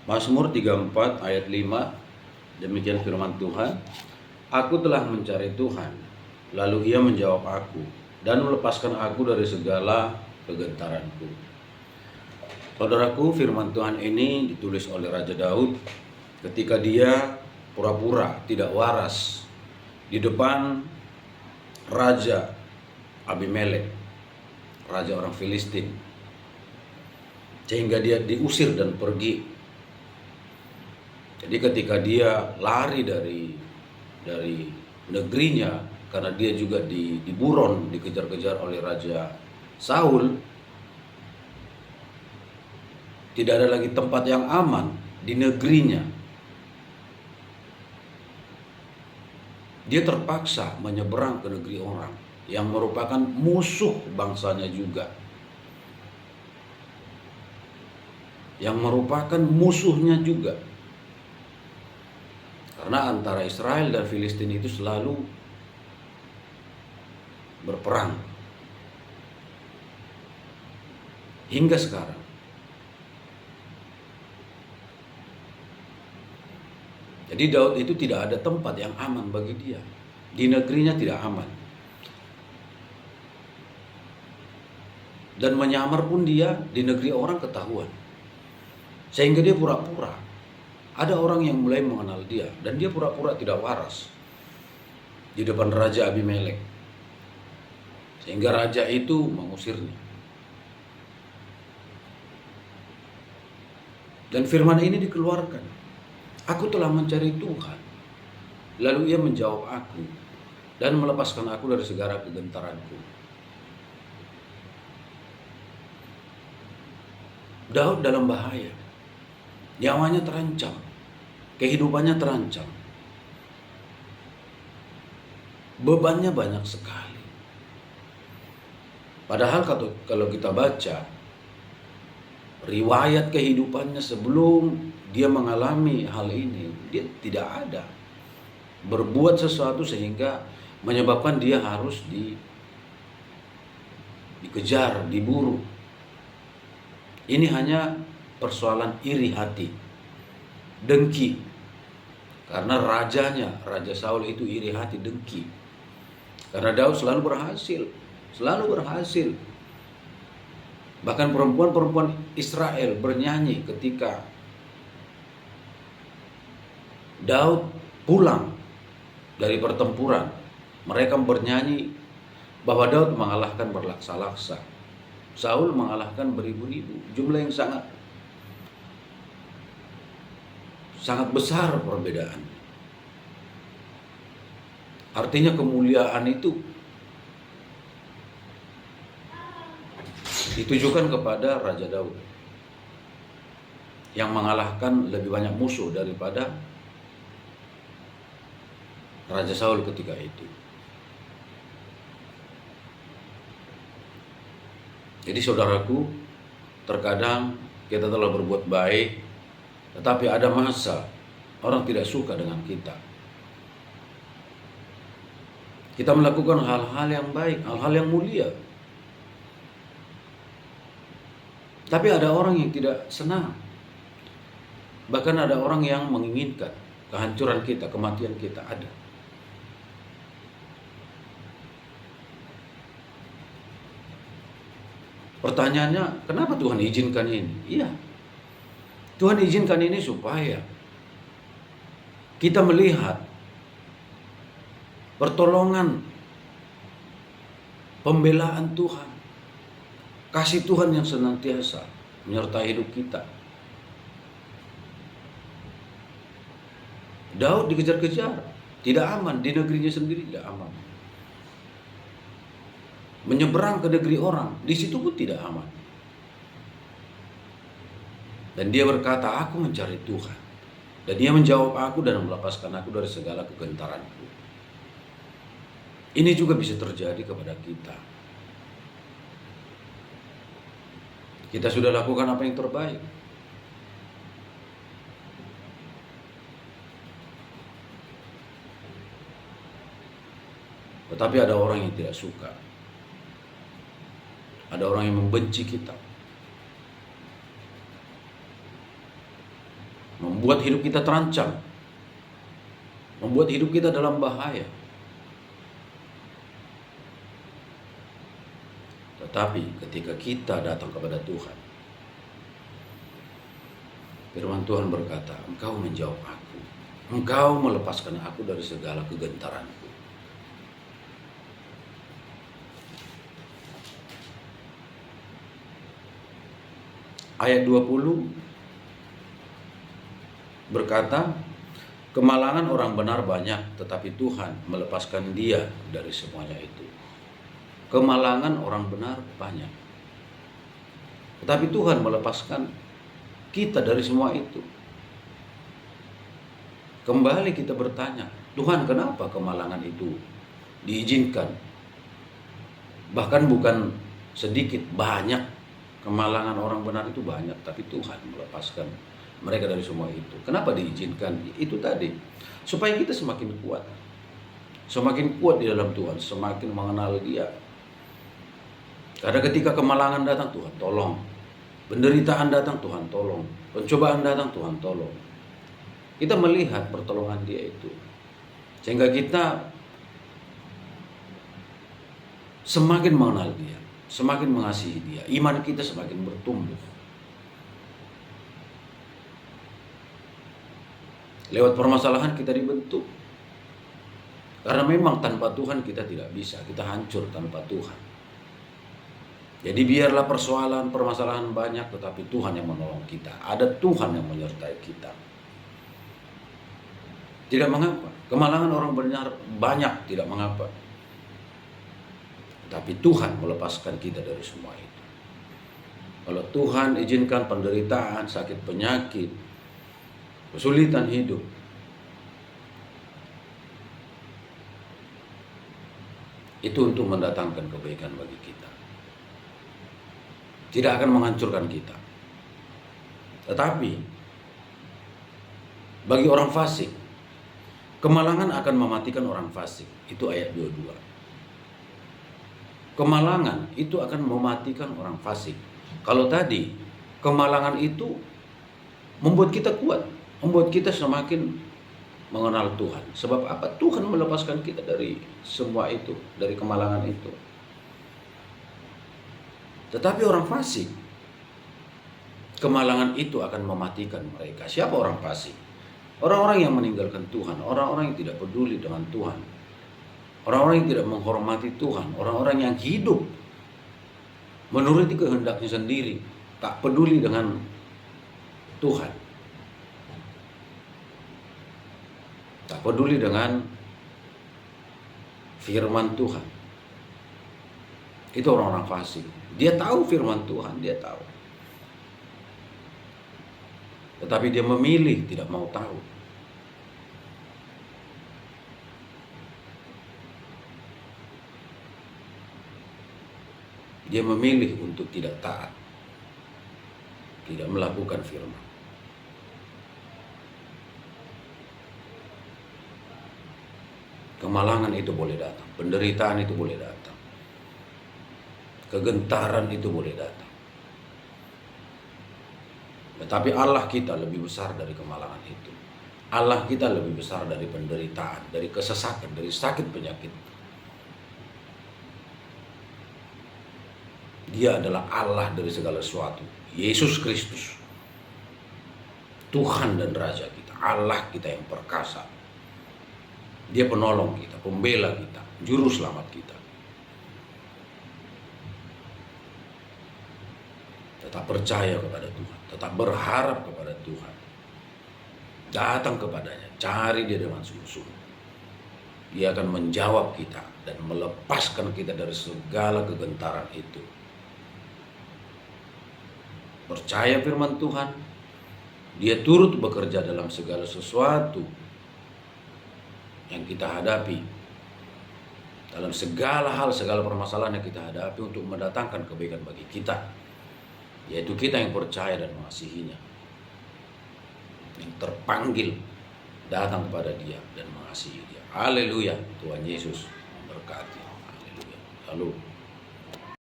Mazmur 34 ayat 5, demikian firman Tuhan. Aku telah mencari Tuhan, lalu Ia menjawab aku dan melepaskan aku dari segala kegentaranku. Saudaraku, firman Tuhan ini ditulis oleh Raja Daud ketika dia pura-pura tidak waras di depan Raja Abimelek, raja orang Filistin, sehingga dia diusir dan pergi. Jadi ketika dia lari dari negerinya, karena dia juga diburon, dikejar-kejar oleh Raja Saul, tidak ada lagi tempat yang aman di negerinya. Dia terpaksa menyeberang ke negeri orang yang merupakan musuh bangsanya juga, yang merupakan musuhnya juga. Karena antara Israel dan Filistin itu selalu berperang hingga sekarang. Jadi Daud itu tidak ada tempat yang aman bagi dia. Di negerinya tidak aman. Dan menyamar pun dia di negeri orang ketahuan. Sehingga dia pura-pura. Ada orang yang mulai mengenal dia dan dia pura-pura tidak waras di depan Raja Abimelek. Sehingga raja itu mengusirnya. Dan firman ini dikeluarkan. Aku telah mencari Tuhan, lalu Ia menjawab aku dan melepaskan aku dari segala kegentaranku. Daud dalam bahaya. Nyawanya terancam, kehidupannya terancam, bebannya banyak sekali. Padahal kalau kita baca riwayat kehidupannya sebelum dia mengalami hal ini, dia tidak ada berbuat sesuatu sehingga menyebabkan dia harus dikejar, diburu. Ini hanya persoalan iri hati, dengki. Karena Raja Saul itu iri hati, dengki. Karena Daud selalu berhasil. Bahkan perempuan-perempuan Israel bernyanyi ketika Daud pulang dari pertempuran. Mereka bernyanyi bahwa Daud mengalahkan berlaksa-laksa, Saul mengalahkan beribu-ribu. Jumlah yang sangat besar perbedaan. Artinya kemuliaan itu ditujukan kepada Raja Daud yang mengalahkan lebih banyak musuh daripada Raja Saul ketika itu. Jadi saudaraku, terkadang kita telah berbuat baik, tetapi ada masa orang tidak suka dengan kita. Kita melakukan hal-hal yang baik, hal-hal yang mulia. Tapi ada orang yang tidak senang. Bahkan ada orang yang menginginkan kehancuran kita, kematian kita, ada. Pertanyaannya, kenapa Tuhan izinkan ini? Iya. Tuhan izinkan ini supaya kita melihat pertolongan, pembelaan Tuhan, kasih Tuhan yang senantiasa menyertai hidup kita. Daud dikejar-kejar, tidak aman, di negerinya sendiri tidak aman. Menyeberang ke negeri orang, di situ pun tidak aman. Dan dia berkata, aku mencari Tuhan. Dan Dia menjawab aku dan melepaskan aku dari segala kegentaranku. Ini juga bisa terjadi kepada kita. Kita sudah lakukan apa yang terbaik. Tetapi ada orang yang tidak suka. Ada orang yang membenci kita. membuat hidup kita terancam, membuat hidup kita dalam bahaya. Tetapi ketika kita datang kepada Tuhan, firman Tuhan berkata, Engkau menjawab aku, Engkau melepaskan aku dari segala kegentaranku. Ayat 20 berkata, kemalangan orang benar banyak, tetapi Tuhan melepaskan dia dari semuanya itu. Kemalangan orang benar banyak, tetapi Tuhan melepaskan kita dari semua itu. Kembali kita bertanya, Tuhan, kenapa kemalangan itu diizinkan? Bahkan bukan sedikit, banyak. Kemalangan orang benar itu banyak, tapi Tuhan melepaskan mereka dari semua itu. Kenapa diizinkan? Itu tadi, supaya kita semakin kuat. Semakin kuat di dalam Tuhan, semakin mengenal Dia. Karena ketika kemalangan datang, Tuhan tolong. Penderitaan datang, Tuhan tolong. Pencobaan datang, Tuhan tolong. Kita melihat pertolongan Dia itu, sehingga kita semakin mengenal Dia, semakin mengasihi Dia. Iman kita semakin bertumbuh. Lewat permasalahan kita dibentuk. Karena memang tanpa Tuhan kita tidak bisa, kita hancur tanpa Tuhan. Jadi biarlah persoalan, permasalahan banyak, tetapi Tuhan yang menolong kita. Ada Tuhan yang menyertai kita. Tidak mengapa. Kemalangan orang benar banyak, tidak mengapa. Tapi Tuhan melepaskan kita dari semua itu. Kalau Tuhan izinkan penderitaan, sakit penyakit, kesulitan hidup, itu untuk mendatangkan kebaikan bagi kita. Tidak akan menghancurkan kita. Tetapi bagi orang fasik, kemalangan akan mematikan orang fasik. Itu ayat 22. Kemalangan itu akan mematikan orang fasik. Kalau tadi, kemalangan itu membuat kita kuat, membuat kita semakin mengenal Tuhan. Sebab apa? Tuhan melepaskan kita dari semua itu, dari kemalangan itu. Tetapi orang fasik, kemalangan itu akan mematikan mereka. Siapa orang fasik? Orang-orang yang meninggalkan Tuhan, orang-orang yang tidak peduli dengan Tuhan, orang-orang yang tidak menghormati Tuhan, orang-orang yang hidup menuruti kehendaknya sendiri, tak peduli dengan Tuhan, tak peduli dengan firman Tuhan. Itu orang-orang fasik. Dia tahu firman Tuhan, dia tahu. Tetapi dia memilih tidak mau tahu. Dia memilih untuk tidak taat, tidak melakukan firman. Kemalangan itu boleh datang, penderitaan itu boleh datang, kegentaran itu boleh datang. Tetapi Allah kita lebih besar dari kemalangan itu. Allah kita lebih besar dari penderitaan, dari kesesakan, dari sakit penyakit. Dia adalah Allah dari segala sesuatu. Yesus Kristus, Tuhan dan Raja kita, Allah kita yang perkasa. Dia penolong kita, pembela kita, juru selamat kita. Tetap percaya kepada Tuhan, tetap berharap kepada Tuhan. Datang kepadanya, cari Dia dengan sungguh-sungguh. Dia akan menjawab kita dan melepaskan kita dari segala kegentaran itu. Percaya firman Tuhan, Dia turut bekerja dalam segala sesuatu yang kita hadapi, dalam segala hal, segala permasalahan yang kita hadapi, untuk mendatangkan kebaikan bagi kita, yaitu kita yang percaya dan mengasihinya, yang terpanggil datang kepada Dia dan mengasihi Dia. Haleluya. Tuhan Yesus memberkati. Haleluya. Lalu